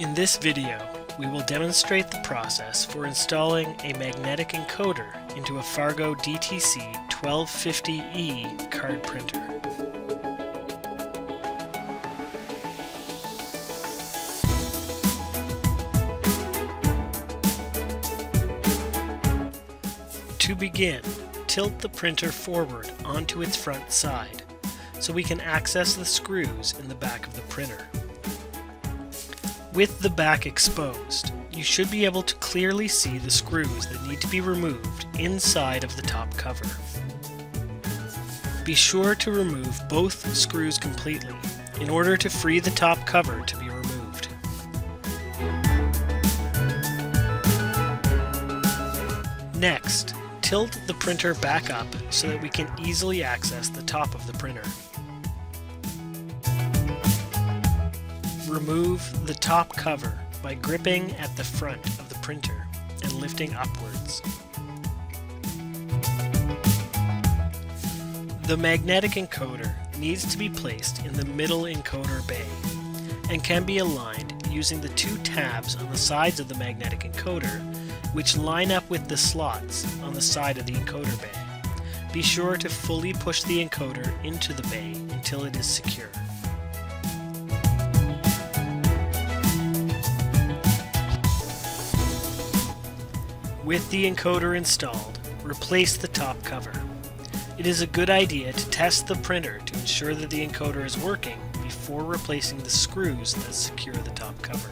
In this video, we will demonstrate the process for installing a magnetic encoder into a Fargo DTC1250e card printer. To begin, tilt the printer forward onto its front side so we can access the screws in the back of the printer. With the back exposed, you should be able to clearly see the screws that need to be removed inside of the top cover. Be sure to remove both screws completely in order to free the top cover to be removed. Next, tilt the printer back up so that we can easily access the top of the printer. Remove the top cover by gripping at the front of the printer and lifting upwards. The magnetic encoder needs to be placed in the middle encoder bay and can be aligned using the two tabs on the sides of the magnetic encoder, which line up with the slots on the side of the encoder bay. Be sure to fully push the encoder into the bay until it is secure. With the encoder installed, replace the top cover. It is a good idea to test the printer to ensure that the encoder is working before replacing the screws that secure the top cover.